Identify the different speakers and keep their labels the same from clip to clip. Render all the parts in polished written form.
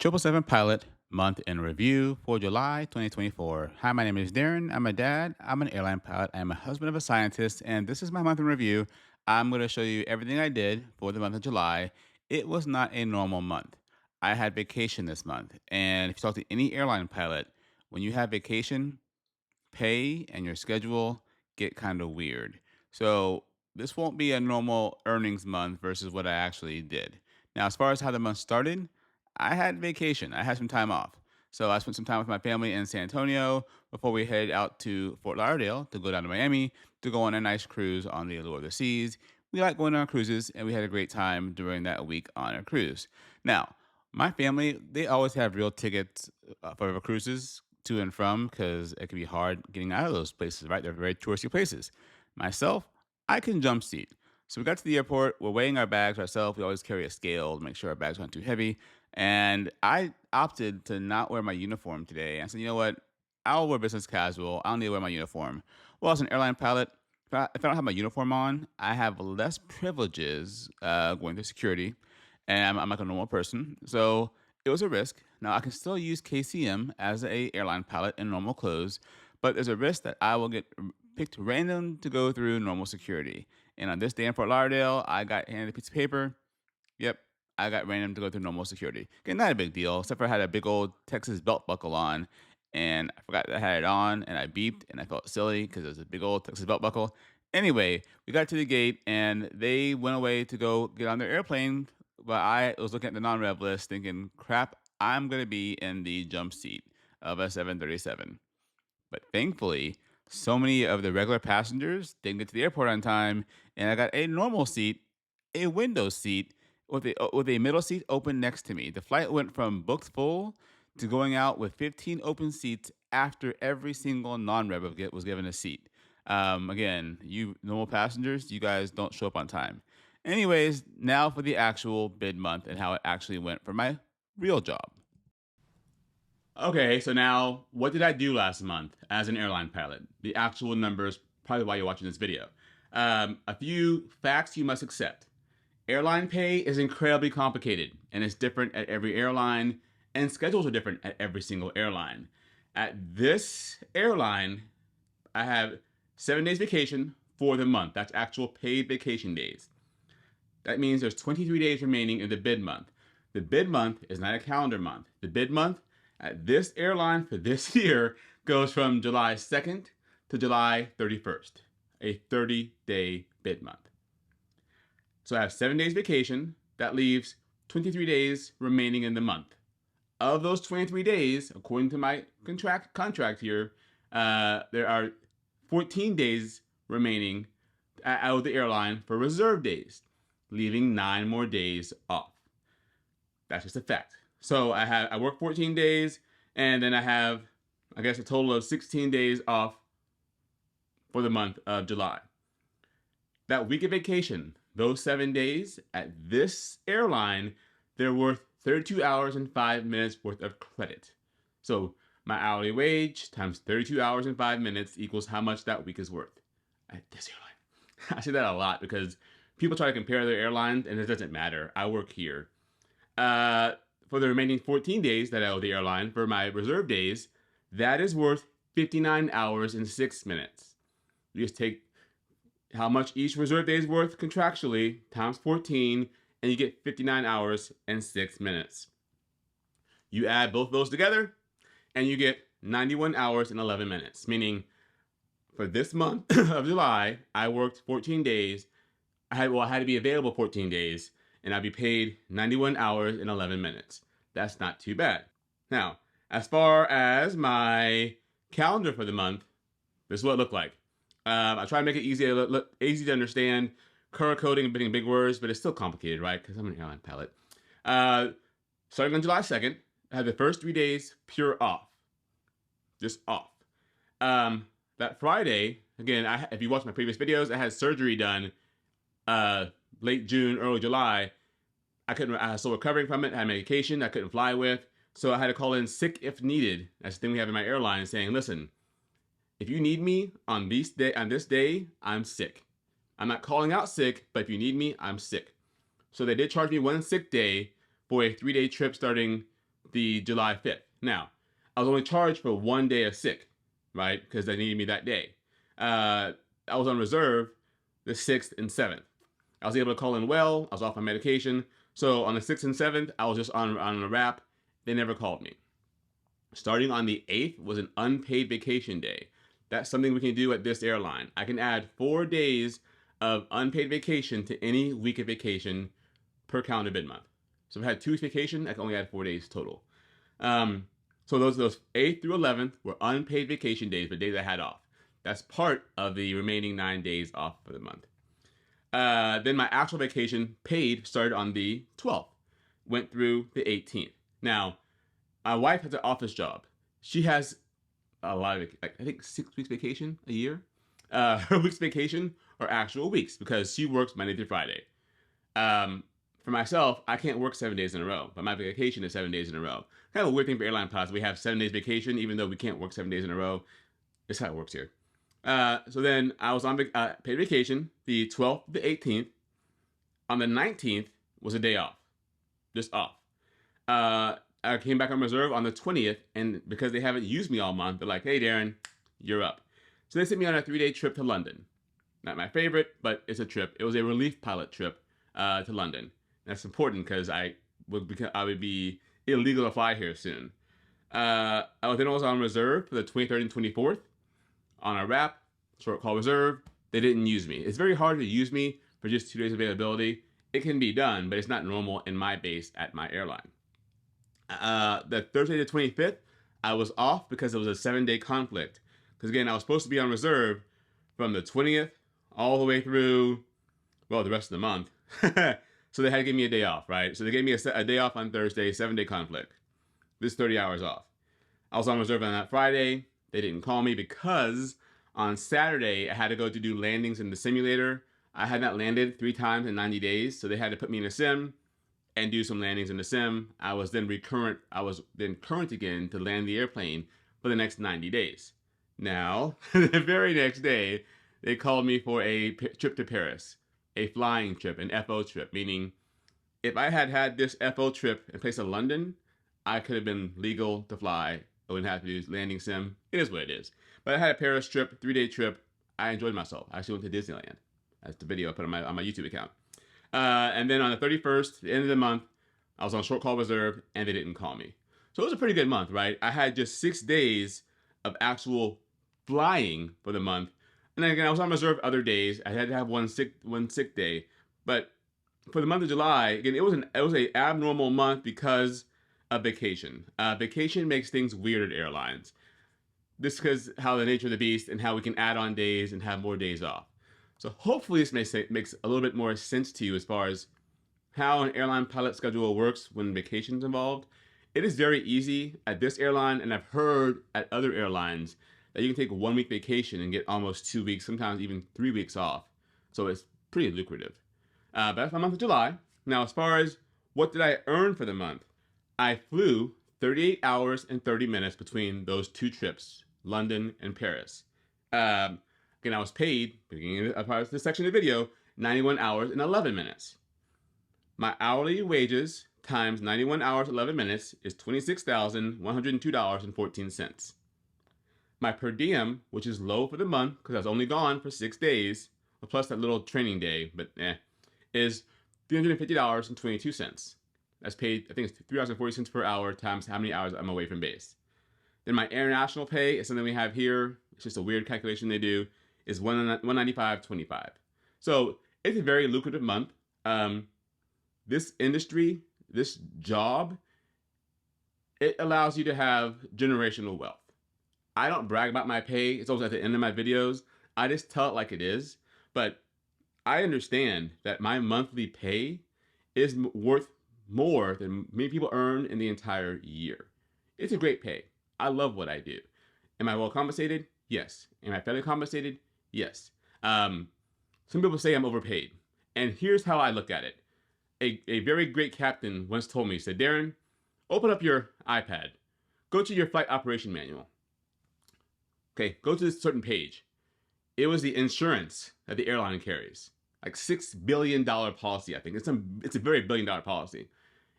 Speaker 1: 777 Pilot Month in Review for July 2024. Hi, my name is Darren. I'm a dad. I'm an airline pilot. I'm a husband of a scientist, and this is my month in review. I'm going to show you everything I did for the month of July. It was not a normal month. I had vacation this month, and if you talk to any airline pilot, when you have vacation, pay and your schedule get kind of weird. So this won't be a normal earnings month versus what I actually did. Now, as far as how the month started, I had vacation. I had some time off. So I spent some time with my family in San Antonio before we headed out to Fort Lauderdale to go down to Miami to go on a nice cruise on the Allure of the Seas. We like going on cruises, and we had a great time during that week on a cruise. Now, my family, they always have real tickets for cruises to and from because it can be hard getting out of those places, right? They're very touristy places. Myself, I can jump seat. So we got to the airport. We're weighing our bags ourselves. We always carry a scale to make sure our bags aren't too heavy. And I opted to not wear my uniform today. I said, you know what? I'll wear business casual. I don't need to wear my uniform. Well, as an airline pilot, if I don't have my uniform on, I have less privileges going through security, and I'm like a normal person. So it was a risk. Now I can still use KCM as a airline pilot in normal clothes, but there's a risk that I will get picked random to go through normal security. And on this day in Fort Lauderdale, I got handed a piece of paper. Yep, I got random to go through normal security. Again, not a big deal, except for I had a big old Texas belt buckle on, and I forgot that I had it on, and I beeped, and I felt silly because it was a big old Texas belt buckle. Anyway, we got to the gate, and they went away to go get on their airplane, but I was looking at the non-rev list thinking, crap, I'm going to be in the jump seat of a 737. But thankfully, so many of the regular passengers didn't get to the airport on time, and I got a normal seat, a window seat with a middle seat open next to me. The flight went from booked full to going out with 15 open seats after every single non-rev was given a seat. Again, you normal passengers, you guys don't show up on time. Anyways, now for the actual bid month and how it actually went for my real job. Okay, so now what did I do last month as an airline pilot? The actual numbers, probably why you're watching this video. A few facts you must accept. Airline pay is incredibly complicated and it's different at every airline, and schedules are different at every single airline. At this airline, I have 7 days vacation for the month. That's actual paid vacation days. That means there's 23 days remaining in the bid month. The bid month is not a calendar month. The bid month at this airline for this year goes from July 2nd to July 31st, a 30-day bid month. So I have 7 days vacation. That leaves 23 days remaining in the month. Of those 23 days, according to my contract here, there are 14 days remaining out of the airline for reserve days, leaving 9 more days off. That's just a fact. So I work 14 days, and then I have, I guess, a total of 16 days off for the month of July. That week of vacation, those 7 days at this airline, they're worth 32 hours and 5 minutes worth of credit. So my hourly wage times 32 hours and 5 minutes equals how much that week is worth at this airline. I say that a lot because people try to compare their airlines, and it doesn't matter. I work here. For the remaining 14 days that I owe the airline for my reserve days, that is worth 59 hours and 6 minutes. You just take how much each reserve day is worth contractually times 14, and you get 59 hours and 6 minutes. You add both those together, and you get 91 hours and 11 minutes, meaning for this month of July, I worked 14 days. I had to be available 14 days, and I'd be paid 91 hours and 11 minutes. That's not too bad. Now, as far as my calendar for the month, this is what it looked like. I try to make it easy to understand, color coding and putting big words, but it's still complicated, right? Because I'm an airline pilot. Starting on July 2nd, I had the first 3 days pure off. Just off. That Friday, again, if you watch my previous videos, I had surgery done late June, early July. I was still recovering from it. I had medication I couldn't fly with. So I had to call in sick if needed. That's the thing we have in my airline, saying, listen, if you need me on this day, I'm sick. I'm not calling out sick, but if you need me, I'm sick. So they did charge me 1 sick day for a 3-day trip starting the July 5th. Now, I was only charged for 1 day of sick, right? Because they needed me that day. I was on reserve the 6th and 7th. I was able to call in well. I was off my medication. So on the 6th and 7th, I was just on a wrap. They never called me. Starting on the 8th was an unpaid vacation day. That's something we can do at this airline. I can add 4 days of unpaid vacation to any week of vacation per calendar bid month. So if I had 2 weeks vacation, I can only add 4 days total. So those 8th through 11th were unpaid vacation days, but days I had off. That's part of the remaining 9 days off for the month. Then my actual vacation paid started on the 12th, went through the 18th. Now, my wife has an office job. She has a lot of, I think 6 weeks vacation a year. Her weeks vacation are actual weeks because she works Monday through Friday. For myself, I can't work 7 days in a row, but my vacation is 7 days in a row. Kind of a weird thing for airline pilots. We have 7 days vacation, even though we can't work 7 days in a row. That's how it works here. So then I was on paid vacation the 12th to the 18th. On the 19th was a day off, just off. I came back on reserve on the 20th, and because they haven't used me all month, they're like, hey, Darren, you're up. So they sent me on a 3-day trip to London. Not my favorite, but it's a trip. It was a relief pilot trip to London. That's important because I would be illegal to fly here soon. I was on reserve for the 23rd and 24th on a wrap, short call reserve. They didn't use me. It's very hard to use me for just 2 days availability. It can be done, but it's not normal in my base at my airline. The Thursday the 25th, I was off because it was a 7-day conflict. Because again, I was supposed to be on reserve from the 20th all the way through, well, the rest of the month. So they had to give me a day off, right? So they gave me a day off on Thursday, 7-day conflict. This is 30 hours off. I was on reserve on that Friday. They didn't call me because on Saturday, I had to go to do landings in the simulator. I had not landed 3 times in 90 days, so they had to put me in a sim and do some landings in the sim. I was then current again to land the airplane for the next 90 days. Now, the very next day, they called me for a trip to Paris, a flying trip, an FO trip, meaning if I had had this FO trip in place of London, I could have been legal to fly. I wouldn't have to do landing sim. It is what it is. But I had a Paris trip, 3-day trip. I enjoyed myself. I actually went to Disneyland. That's the video I put on my YouTube account. And then on the 31st, the end of the month, I was on short call reserve, and they didn't call me. So it was a pretty good month, right? I had just 6 days of actual flying for the month. And then again, I was on reserve other days. I had to have one sick day. But for the month of July, again, it was an abnormal month because of vacation. Vacation makes things weird at airlines. This is because how the nature of the beast and how we can add on days and have more days off. So hopefully this makes a little bit more sense to you as far as how an airline pilot schedule works when vacation's involved. It is very easy at this airline, and I've heard at other airlines that you can take 1 week vacation and get almost 2 weeks, sometimes even 3 weeks off. So it's pretty lucrative. But that's my month of July. Now, as far as what did I earn for the month, I flew 38 hours and 30 minutes between those 2 trips, London and Paris. Again, I was paid, beginning of this section of the video, 91 hours and 11 minutes. My hourly wages times 91 hours, 11 minutes is $26,102.14. My per diem, which is low for the month because I was only gone for 6 days, plus that little training day, but is $350.22. That's paid, I think it's $3.40 per hour times how many hours I'm away from base. Then my international pay is something we have here. It's just a weird calculation they do. Is $195.25. So it's a very lucrative month. This industry, this job, it allows you to have generational wealth. I don't brag about my pay. It's always at the end of my videos. I just tell it like it is. But I understand that my monthly pay is worth more than many people earn in the entire year. It's a great pay. I love what I do. Am I well compensated? Yes. Am I fairly compensated? Yes. Some people say I'm overpaid. And here's how I look at it. A very great captain once told me, he said, Darren, open up your iPad. Go to your flight operation manual. Okay, go to this certain page. It was the insurance that the airline carries. Like $6 billion policy, I think. It's a very $1 billion policy.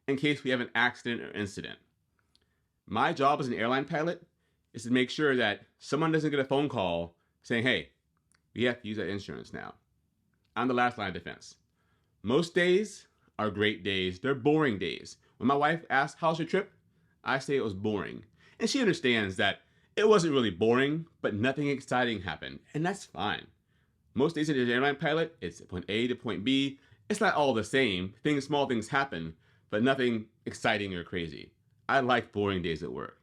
Speaker 1: In case we have an accident or incident. My job as an airline pilot is to make sure that someone doesn't get a phone call saying, hey, we have to use that insurance now. I'm the last line of defense. Most days are great days. They're boring days. When my wife asks, how's your trip? I say it was boring. And she understands that it wasn't really boring, but nothing exciting happened. And that's fine. Most days as an airline pilot, it's point A to point B. It's not all the same. Small things happen, but nothing exciting or crazy. I like boring days at work.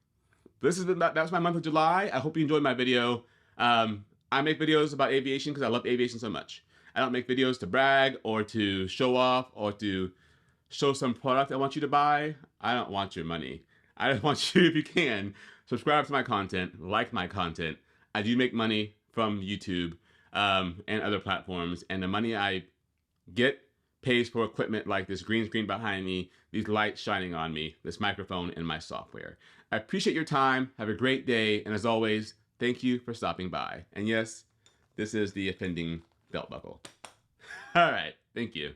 Speaker 1: That was my month of July. I hope you enjoyed my video. I make videos about aviation because I love aviation so much. I don't make videos to brag or to show off or to show some product I want you to buy. I don't want your money. I just want you, if you can, subscribe to my content, like my content. I do make money from YouTube and other platforms, and the money I get pays for equipment like this green screen behind me, these lights shining on me, this microphone, and my software. I appreciate your time. Have a great day. And as always, thank you for stopping by. And yes, this is the offending belt buckle. All right. Thank you.